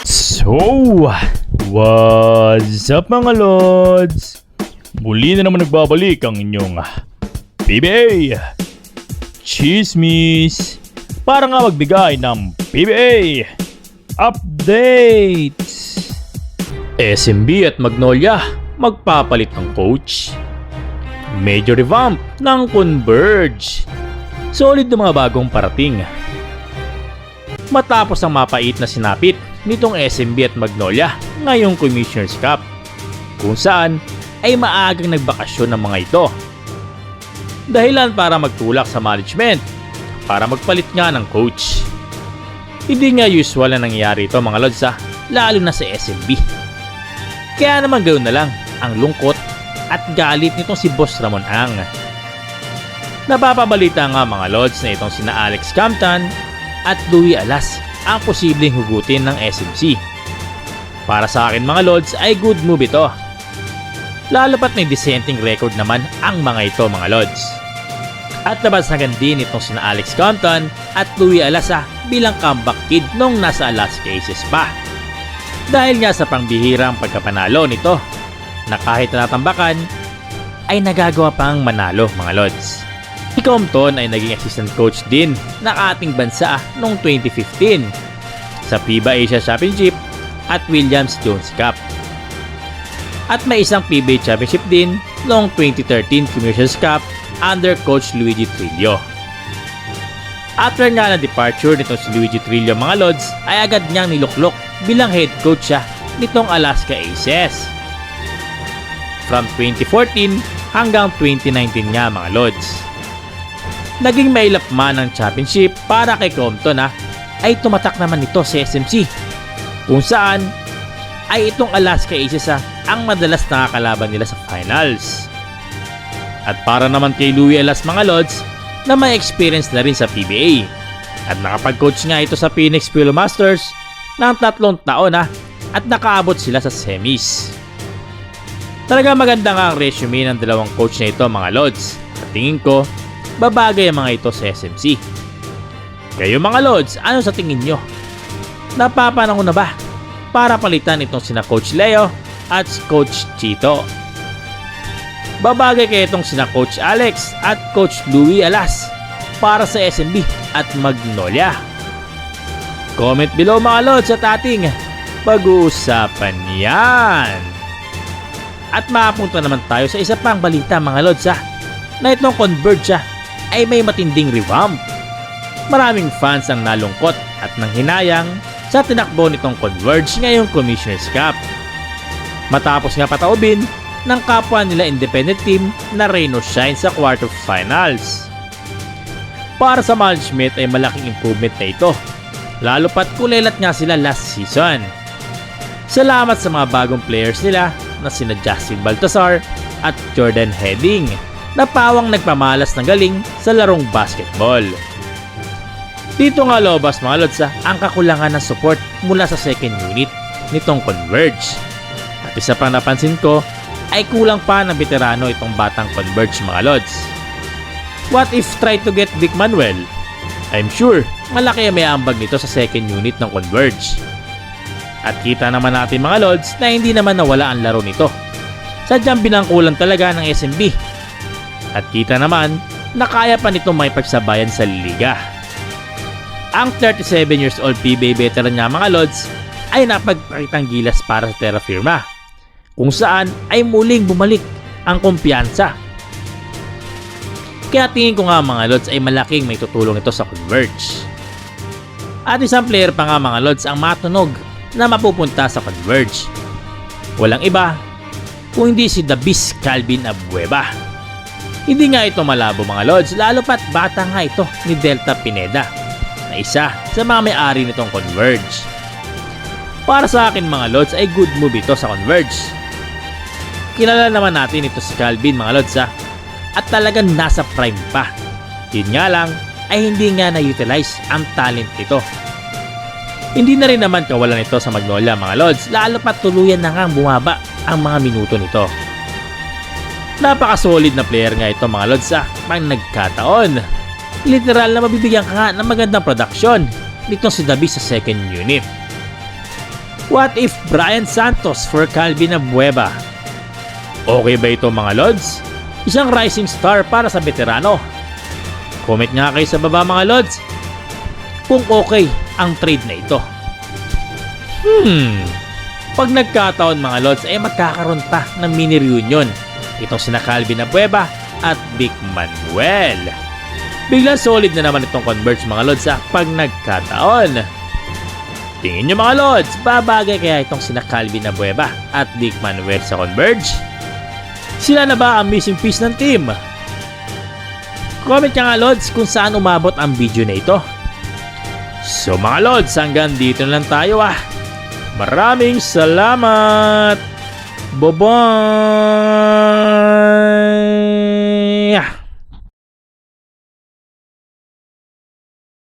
So, what's up mga Lods? Muli na naman nagbabalik ang inyong PBA Chismis para nga magbigay ng PBA updates. SMB at Magnolia magpapalit ng coach. Major revamp ng Converge. Solid na mga bagong parating. Matapos ang mapait na sinapit nitong SMB at Magnolia ngayong Commissioner's Cup, kung saan ay maagang nagbakasyon ng mga ito. Dahilan para magtulak sa management para magpalit nga ng coach. Hindi nga usual na nangyayari ito mga Lods, lalo na sa SMB. Kaya naman ganoon na lang ang lungkot at galit nitong si Boss Ramon Ang. Napapabalita nga mga Lods na itong sina Alex Campton at Louie Alas ang posibleng hugutin ng SMC. Para sa akin mga Lods ay good move ito. Lalo pat may dissenting record naman ang mga ito mga Lods. At nabansagan din itong sina Alex Campton at Louie Alas bilang comeback kid nung nasa Alaska Aces pa. Dahil nga sa pangbihirang pagkapanalo nito na kahit natambakan ay nagagawa pang manalo mga Lods. Si Compton ay naging assistant coach din ng ating bansa noong 2015 sa FIBA Asia Championship at Williams Jones Cup. At may isang PBA Championship din noong 2013 Commissioner's Cup under Coach Luigi Trillo. After nga ng departure nitong si Luigi Trillo mga Lods ay agad niyang niluklok bilang head coach siya nitong Alaska Aces. From 2014 hanggang 2019 nga mga Lods. Naging mailap man ang championship para kay Compton ay tumatak naman ito sa SMC, kung saan ay itong Alaska Aces ang madalas nakakalaban nila sa finals. At para naman kay Louie Alas mga Lods na may experience na rin sa PBA at nakapag-coach nga ito sa Phoenix Philo Masters ng 3 taon at nakaabot sila sa semis. Talaga maganda nga ang resume ng dalawang coach na ito mga Lods. Sa tingin ko, babagay ang mga ito sa SMC. Kayo mga Lods, ano sa tingin nyo? Napapanahon na ba para palitan itong sina Coach Leo at Coach Chito? Babagay kayo itong sina Coach Alex at Coach Louie Alas para sa SMB at Magnolia? Comment below mga Lods at ating pag-uusapan yan. At mapunta naman tayo sa isa pang balita mga Lods na itong Converge ay may matinding revamp. Maraming fans ang nalungkot at nanghinayang sa tinakbo nitong Converge ngayong Commissioner's Cup. Matapos nga pataubin ng kapwa nila independent team na Rain or Shine sa quarterfinals. Para sa management ay malaking improvement na ito, lalo pat kulelat nga sila last season. Salamat sa mga bagong players nila na sina Justin Baltazar at Jordan Heading na pawang nagpamalas ng galing sa larong basketball. Dito nga lobas mga Lods ang kakulangan ng support mula sa second unit nitong Converge. At isa pang napansin ko ay kulang pa ng veterano itong batang Converge mga Lods. What if try to get Vic Manuel? I'm sure malaki ang may ambag nito sa second unit ng Converge. At kita naman natin mga Lods na hindi naman nawala ang laro nito. Sadyang binangkulan talaga ng SMB. At kita naman na kaya pa nito may pagsabayan sa liga. Ang 37 years old PBA veteran niya mga Lods ay napagpakitang gilas para sa Terra Firma, kung saan ay muling bumalik ang kumpiyansa. Kaya tingin ko nga mga Lods ay malaking may tutulong ito sa Converge. At isang player pa nga mga Lods ang matunog na mapupunta sa Converge. Walang iba kung hindi si The Beast Calvin Abueva. Hindi nga ito malabo mga Lods, lalo pat bata nga ito ni Delta Pineda na isa sa mga may-ari nitong Converge. Para sa akin mga Lods ay good move ito sa Converge. Kilala naman natin ito si Calvin mga Lods at talagang nasa prime pa. Yun nga lang ay hindi nga na-utilize ang talent nito. Hindi na rin naman kawalan ito sa Magnolia mga Lods, lalo pat tuluyan na nga bumaba ang mga minuto nito. Napaka-solid na player nga ito mga Lods pang nagkataon. Literal na mabibigyan ka nga ng magandang production nitong si Dabi sa second unit. What if Brian Santos for Calvin Abueva? Okay ba ito mga lods? Isang rising star para sa veterano. Comment nga kayo sa baba mga lods kung okay ang trade na ito. Pag nagkataon mga lods ay magkakaroon pa ng mini reunion itong sina Calvin Abueva at Vic Manuel. Biglang solid na naman itong Converge mga lods pag nagkataon. Tingin nyo mga lods, babagay kaya itong sina Calvin Abueva at Vic Manuel sa Converge? Sila na ba ang missing piece ng team? Comment nyo nga lods kung saan umabot ang video na ito. So mga lods, hanggang dito na lang tayo Maraming salamat! Bye-bye!